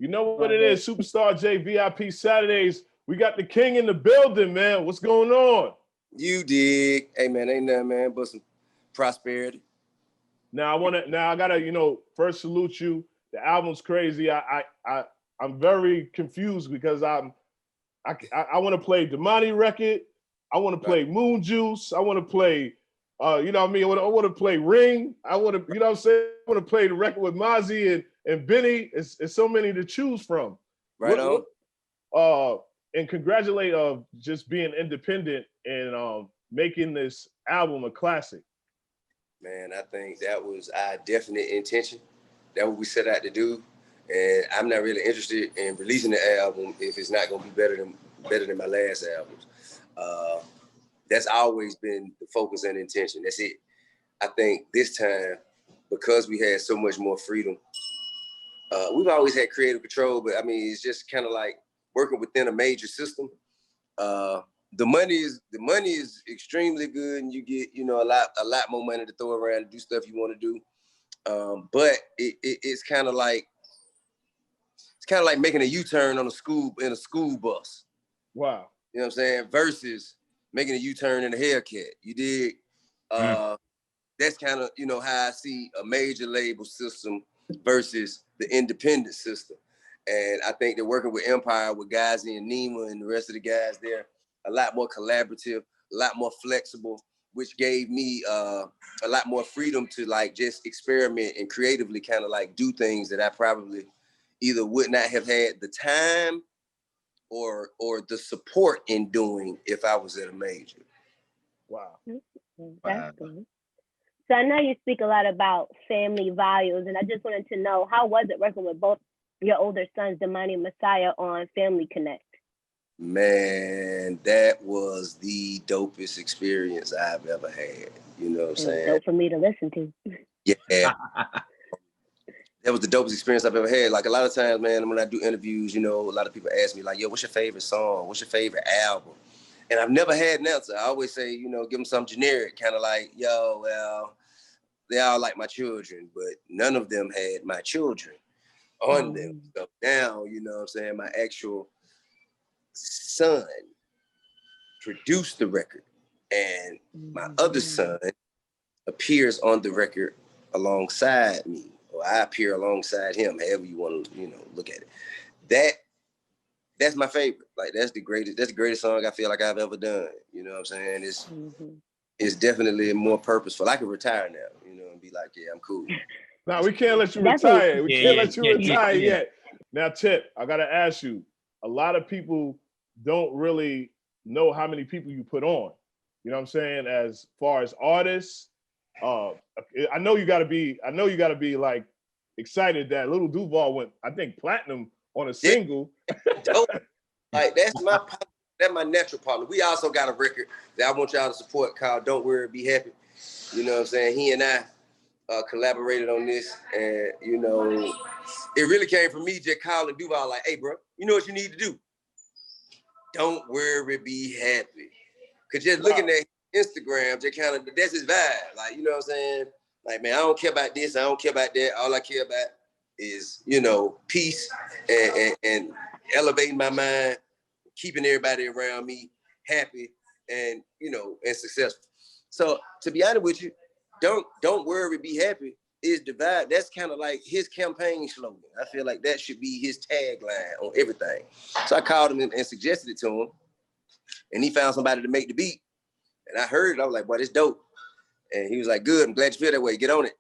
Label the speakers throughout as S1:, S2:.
S1: You know what it is, Superstar J VIP Saturdays. We got the king in the building, man. What's going on?
S2: You dig. Hey, man, ain't nothing, man, but some prosperity.
S1: Now I gotta, first salute you. The album's crazy. I'm very confused because I want to play Damani record. I want to play Moon Juice. I want to play, you know what I mean? I want to play Ring. I want to, you know what I'm saying? I want to play the record with Mozzie and Benny. It's so many to choose from.
S2: Right on.
S1: And congratulate just being independent and making this album a classic.
S2: Man, I think that was our definite intention. That's what we set out to do. And I'm not really interested in releasing the album if it's not gonna be better than my last albums. That's always been the focus and intention. That's it. I think this time, because we had so much more freedom, we've always had creative control, but I mean, it's just kind of like working within a major system. The money is extremely good, and you get a lot more money to throw around and do stuff you want to do. But it's kind of like making a U-turn in a school bus.
S1: Wow.
S2: You know what I'm saying? Versus making a U-turn in a Hellcat. You dig? That's kind of how I see a major label system versus the independent system. And I think that working with Empire, with Gazi and Nima and the rest of the guys there, a lot more collaborative, a lot more flexible, which gave me a lot more freedom to like just experiment and creatively kind of like do things that I probably either would not have had the time or the support in doing if I was at a major.
S1: Wow.
S3: That's good. So I know you speak a lot about family values, and I just wanted to know, how was it working with both your older sons, Damani and Messiah, on Family Connect?
S2: Man, that was the dopest experience I've ever had. You know what I'm saying?
S3: Dope for me to listen to.
S2: Yeah. That was the dopest experience I've ever had. Like a lot of times, man, when I do interviews, a lot of people ask me like, yo, what's your favorite song? What's your favorite album? And I've never had an answer. I always say, give them something generic, kind of like, yo, well, they all like my children, but none of them had my children on them. So now, you know what I'm saying, my actual son produced the record, and my other son appears on the record alongside me, or I appear alongside him, however you want to, look at it. That's my favorite. Like that's the greatest song I feel like I've ever done. You know what I'm saying? It's definitely more purposeful. I could retire now, and be like, yeah, I'm cool.
S1: No, we can't let you retire. We can't let you retire yet. Now, Tip, I gotta ask you, a lot of people don't really know how many people you put on. You know what I'm saying? As far as artists, I know you gotta be like excited that Little Duval went, I think, platinum on a single.
S2: Like that's my natural partner. We also got a record that I want y'all to support called Don't Worry, Be Happy. You know what I'm saying? He and I collaborated on this, and it really came from me just calling Duval like, hey bro, you know what you need to do? Don't worry, be happy. Cause just looking at Instagram, just kind of, that's his vibe. Like, you know what I'm saying? Like, man, I don't care about this, I don't care about that. All I care about is, peace and elevating my mind, keeping everybody around me happy and, and successful. So to be honest with you, don't worry, be happy is the vibe. That's kind of like his campaign slogan. I feel like that should be his tagline on everything. So I called him and suggested it to him, and he found somebody to make the beat. And I heard it, I was like, boy, this dope. And he was like, good, I'm glad you feel that way, get on it.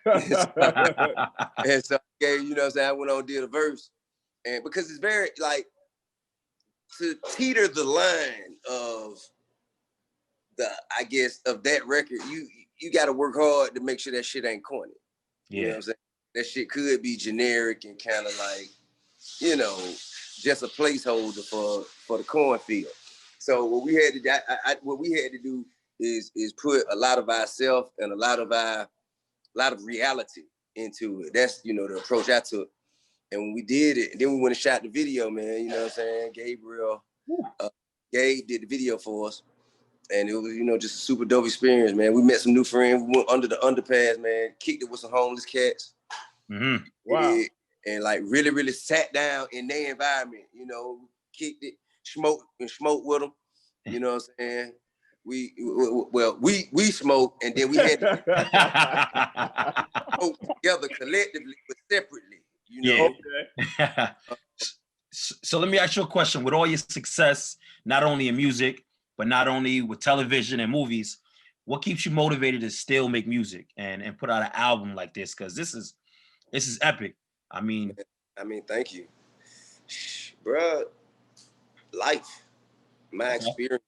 S2: And so, you know what I'm saying, I went on and did a verse. And because it's very, like, to teeter the line of of that record, you got to work hard to make sure that shit ain't corny. Yeah. You know what I'm saying? That shit could be generic and kind of like, just a placeholder for the cornfield. So what we had to do is put a lot of ourselves and a lot of reality into it. That's, the approach I took. And when we did it, and then we went and shot the video, man, you know what I'm saying? Gabe did the video for us. And it was, just a super dope experience, man. We met some new friends. We went under the underpass, man. Kicked it with some homeless cats.
S1: Mm-hmm. Wow.
S2: and like really, really sat down in their environment, you know, kicked it, smoked with them. You know what I'm saying? We smoke, and then we had to smoke together collectively, but separately. You know.
S4: Yeah. Okay. So let me ask you a question. With all your success, not only in music, but not only with television and movies, what keeps you motivated to still make music and put out an album like this? Because this is epic. I mean,
S2: thank you, bruh. Life, my experience,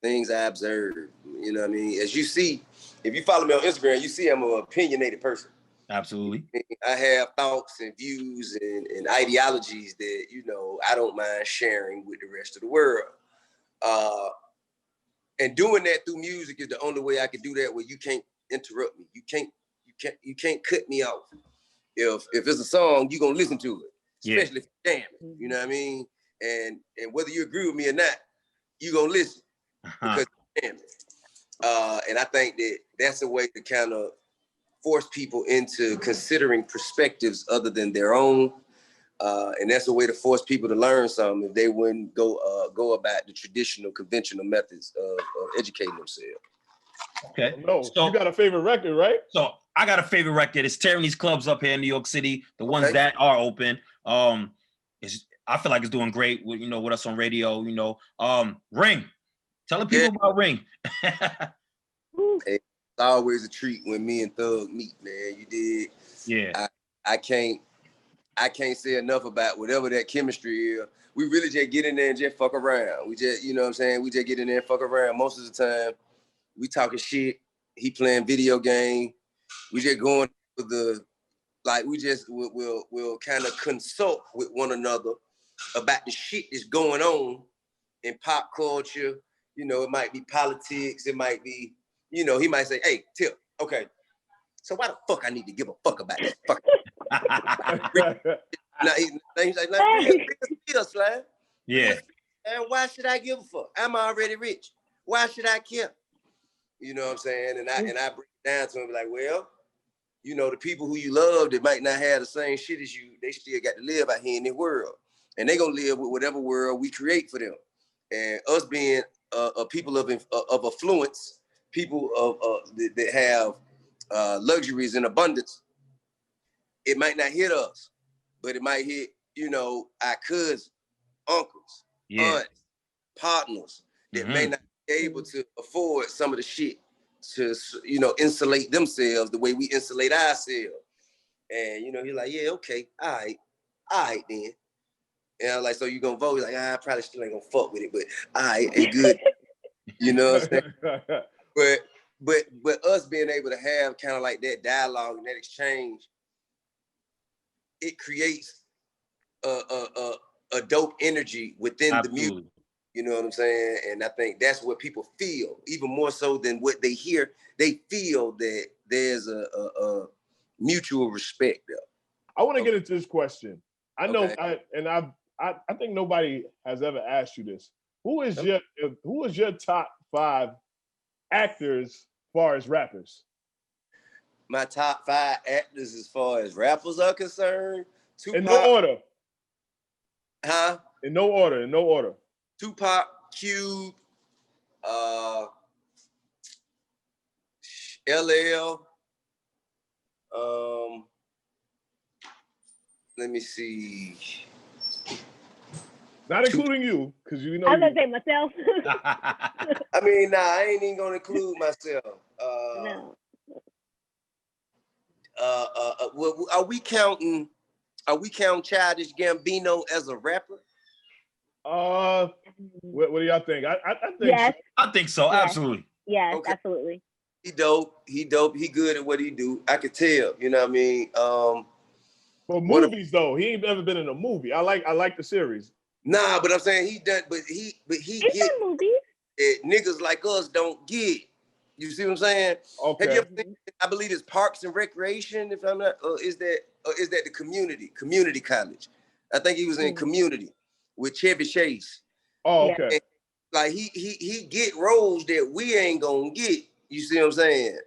S2: things I observed. You know what I mean? As you see, if you follow me on Instagram, you see I'm an opinionated person.
S4: Absolutely.
S2: I have thoughts and views and ideologies that, you know, I don't mind sharing with the rest of the world. And doing that through music is the only way I can do that, where you can't interrupt me. You can't cut me off. If it's a song, you're gonna listen to it, especially if it's jamming. You know what I mean? And whether you agree with me or not, you're gonna listen because it's jamming. And I think that's a way to kind of force people into considering perspectives other than their own. And that's a way to force people to learn something if they wouldn't go about the traditional, conventional methods of educating themselves.
S4: Okay.
S1: No, so you got a favorite record, right?
S4: So I got a favorite record. It's tearing these clubs up here in New York City. The ones that are open. I feel like it's doing great with, you know, with us on radio, you know. Ring. Tell the people about Ring.
S2: Hey, it's always a treat when me and Thug meet, man. You did.
S4: Yeah.
S2: I can't say enough about whatever that chemistry is. We really just get in there and just fuck around. We just, you know what I'm saying? We just get in there and fuck around. Most of the time, we talking shit. He playing video game. We just going with we just will kind of consult with one another about the shit that's going on in pop culture. You know, it might be politics. It might be, you know, he might say, hey, Tip, okay, so why the fuck I need to give a fuck about this fuck? He's like, Slime.
S4: Yeah.
S2: And why should I give a fuck? I'm already rich. Why should I care? You know what I'm saying? And I break it down to him like, well, you know, the people who you love that might not have the same shit as you, they still got to live out here in the world. And they gonna live with whatever world we create for them. And us being people of affluence, people that have luxuries in abundance, it might not hit us, but it might hit, you know, our cousins, uncles, aunts, partners that may not be able to afford some of the shit to, you know, insulate themselves the way we insulate ourselves. And, you know, he's like, yeah, okay, all right then. And I'm like, so you gonna vote? He's like, I probably still ain't gonna fuck with it, but all right, ain't good. You know what I'm saying? But us being able to have kind of like that dialogue and that exchange, it creates a dope energy within the music. You know what I'm saying? And I think that's what people feel, even more so than what they hear. They feel that there's a mutual respect there. I
S1: want to get into this question. I know, I think nobody has ever asked you this. Who is your top 5 actors as far as rappers?
S2: My top 5 actors as far as rappers are concerned.
S1: Tupac, in no order.
S2: Huh?
S1: In no order.
S2: Tupac, Cube, LL. Let me see.
S1: Not including you, because you know.
S3: I was gonna say myself.
S2: I mean, nah, I ain't even gonna include myself.
S3: No.
S2: Are we counting Childish Gambino as a rapper?
S1: What do y'all think? I think
S3: yes.
S1: so.
S4: I think so. Yes. Absolutely.
S3: Yes, okay. Absolutely.
S2: He dope. He good at what he do. I could tell. You know what I mean?
S1: For movies though, he ain't ever been in a movie. I like the series.
S2: Nah, but I'm saying he done. But he get
S3: movies.
S2: Niggas like us don't get. You see what I'm saying?
S1: Okay.
S2: Have you ever seen, I believe it's Parks and Recreation. If I'm not, is that the community college? I think he was in Community with Chevy Chase.
S1: Oh, okay.
S2: And, like he get roles that we ain't gonna get. You see what I'm saying?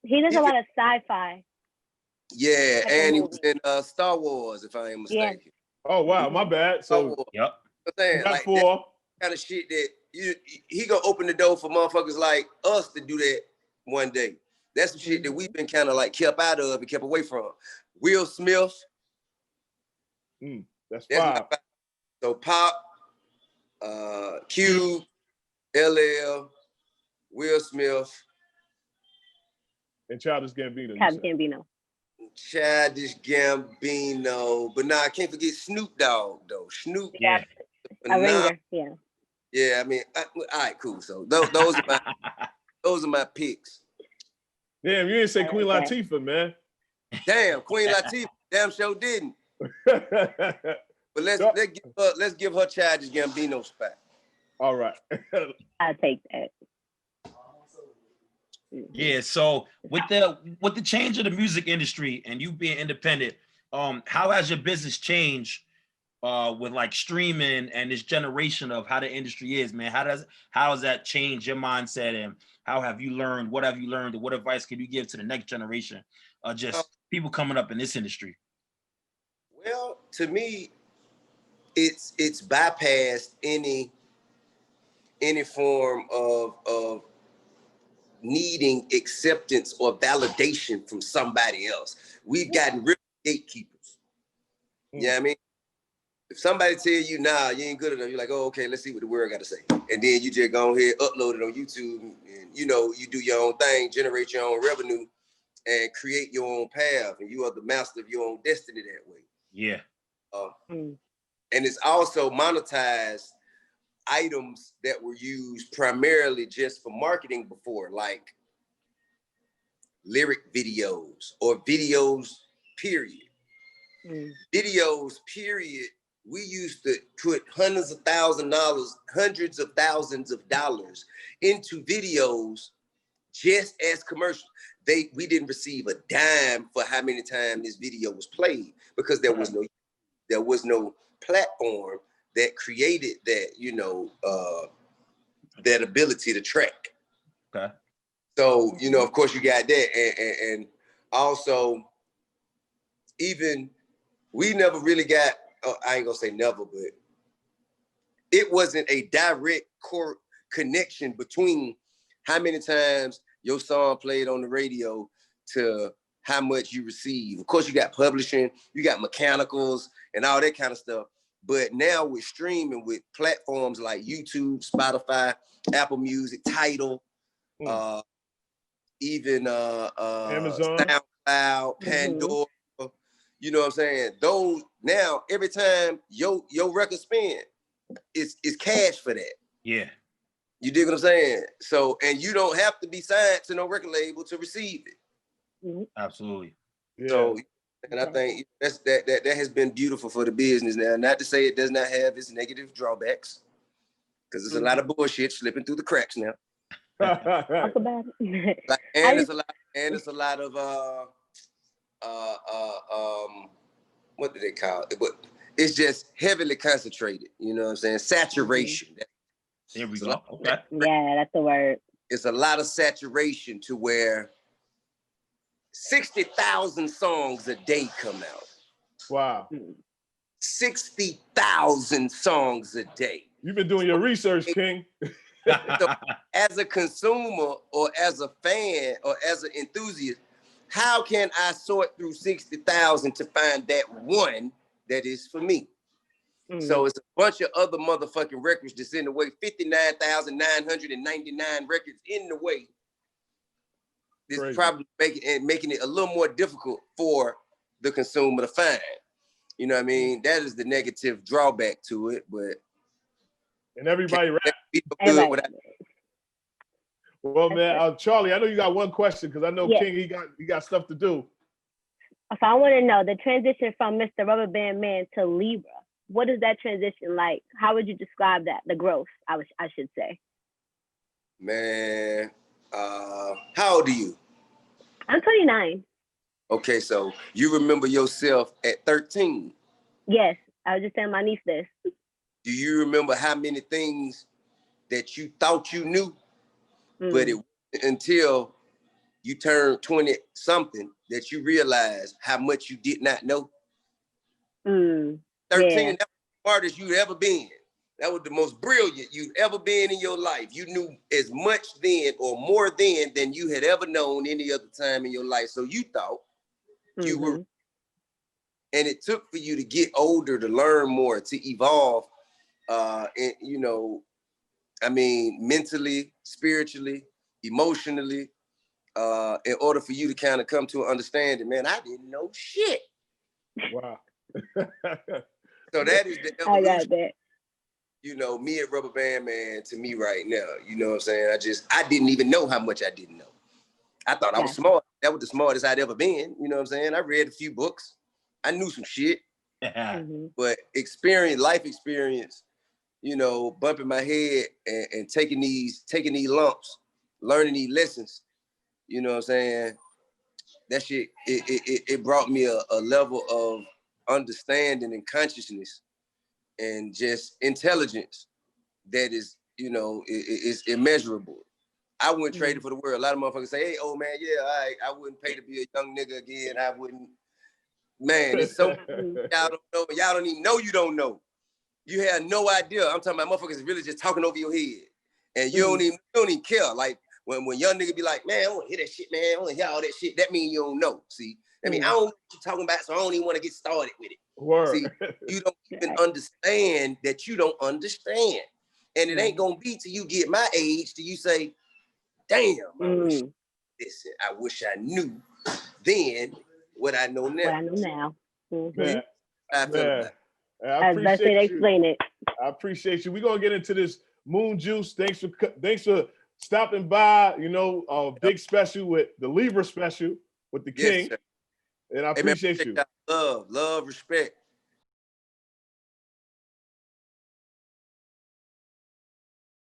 S3: He does a lot of sci-fi.
S2: Yeah,
S3: Like a
S2: and he was
S3: movie.
S2: in Star Wars, if I ain't
S3: Yeah.
S2: mistaken.
S1: Oh wow, my bad.
S2: Star
S1: So
S2: Wars.
S4: Yep.
S2: I'm
S1: you
S2: saying,
S1: got
S2: like, that
S1: four.
S2: kind of shit that he gonna open the door for motherfuckers like us to do that one day. That's some shit that we've been kind of like kept out of and kept away from. Will Smith,
S1: That's
S2: that's my
S1: five.
S2: five. So Pop, Q, LL, Will Smith,
S1: And Childish Gambino. You
S3: Childish
S1: said.
S3: Gambino.
S2: Childish Gambino, but nah, I can't forget Snoop Dogg though. Snoop,
S3: Yeah. A
S2: phenomenal.
S3: ringer. Yeah.
S2: Yeah, I mean, all right, cool. So those are my picks.
S1: Damn, you didn't say
S3: I
S1: Queen
S3: like that.
S1: Latifah, man.
S2: Damn, Queen Latifah, damn sure didn't. But let's give her Childish Gambino spot.
S1: All right.
S3: I'll take that.
S4: Yeah. So with the change of the music industry and you being independent, how has your business changed with like streaming and this generation of how the industry is, man? How has that changed your mindset, and how have you learned? What have you learned? And what advice can you give to the next generation? Just people coming up in this industry.
S2: Well, to me, it's bypassed any form of needing acceptance or validation from somebody else. We've gotten rid of gatekeepers. You know what I mean? If somebody tell you, nah, you ain't good enough, you're like, oh, okay, let's see what the world got to say. And then you just go ahead, upload it on YouTube, and you do your own thing, generate your own revenue, and create your own path. And you are the master of your own destiny that way.
S4: Yeah.
S2: And it's also monetized items that were used primarily just for marketing before, like lyric videos or videos, period. Videos, period. We used to put hundreds of thousands of dollars into videos just as commercials. We didn't receive a dime for how many times this video was played, because there was no platform that created that, that ability to track.
S4: Okay.
S2: So, of course you got that. And also, even we never really got, I ain't gonna say never, but it wasn't a direct connection between how many times your song played on the radio to how much you receive. Of course, you got publishing, you got mechanicals and all that kind of stuff. But now with streaming, with platforms like YouTube, Spotify, Apple Music, Tidal, even
S1: Amazon,
S2: SoundCloud, Pandora, you know what I'm saying? Those now, every time your record spin, is cash for that.
S4: Yeah.
S2: You dig what I'm saying? So, and you don't have to be signed to no record label to receive it.
S4: Absolutely.
S1: Yeah.
S2: So, and I think that has been beautiful for the business now. Not to say it does not have its negative drawbacks, because there's a lot of bullshit slipping through the cracks now.
S3: Talk about it.
S2: And it's a lot of what do they call it? But it's just heavily concentrated. You know what I'm saying? Saturation.
S4: There we go. Okay.
S3: Yeah, that's the word.
S2: It's a lot of saturation to where 60,000 songs a day come out.
S1: Wow.
S2: 60,000 songs a day.
S1: You've been doing your research, King.
S2: So as a consumer or as a fan or as an enthusiast, how can I sort through 60,000 to find that one that is for me? So it's a bunch of other motherfucking records that's in the way, 59,999 records in the way. This is probably making it a little more difficult for the consumer to find. You know what I mean? That is the negative drawback to it, but
S1: and everybody rap. Well, man, Charlie, I know you got one question, because I know King, he got stuff to do.
S3: So I want to know the transition from Mr. Rubber Band Man to Libra. What is that transition like? How would you describe that? The growth, I should say.
S2: Man, how old are you?
S3: I'm 29.
S2: Okay, so you remember yourself at 13?
S3: Yes, I was just telling my niece this.
S2: Do you remember how many things that you thought you knew, but it wasn't until you turn 20 something that you realize how much you did not know. 13,
S3: yeah.
S2: that was the smartest you'd ever been. That was the most brilliant you've ever been in your life. You knew as much then or more then than you had ever known any other time in your life. So you thought you were, and it took for you to get older, to learn more, to evolve, and, you know, I mean, mentally, spiritually, emotionally, in order for you to kind of come to an understanding, man, I didn't know shit.
S1: Wow.
S2: So that is the evolution.
S3: I got that.
S2: You know, me at Rubber Band Man to me right now, you know what I'm saying? I didn't even know how much I didn't know. I thought I was smart. That was the smartest I'd ever been. You know what I'm saying? I read a few books. I knew some shit. But life experience, you know, bumping my head and taking these lumps, learning these lessons, you know what I'm saying? That shit, it brought me a level of understanding and consciousness and just intelligence that is, you know, is immeasurable. I wouldn't trade it for the world. A lot of motherfuckers say, hey, old man, yeah, I wouldn't pay to be a young nigga again. I wouldn't. Man, it's so y'all don't know. Y'all don't even know you don't know. You have no idea. I'm talking about motherfuckers really just talking over your head. And you don't even care. Like when young nigga be like, man, I want to hear that shit, man. I want to hear all that shit. That means you don't know. See? I mean, I don't know what you're talking about, so I don't even want to get started with it.
S1: Word.
S2: See, you don't even understand that you don't understand. And it ain't gonna be till you get my age till you say, damn, I wish I knew then what I know now.
S3: What I know now.
S1: Man,
S2: I feel
S1: man.
S2: about it.
S1: I appreciate you.
S3: Explain it.
S1: I appreciate you. We're gonna get into this Moon Juice. Thanks for stopping by. You know, big special with the Libra special with the King.
S2: Sir.
S1: And I appreciate you.
S2: Love, respect.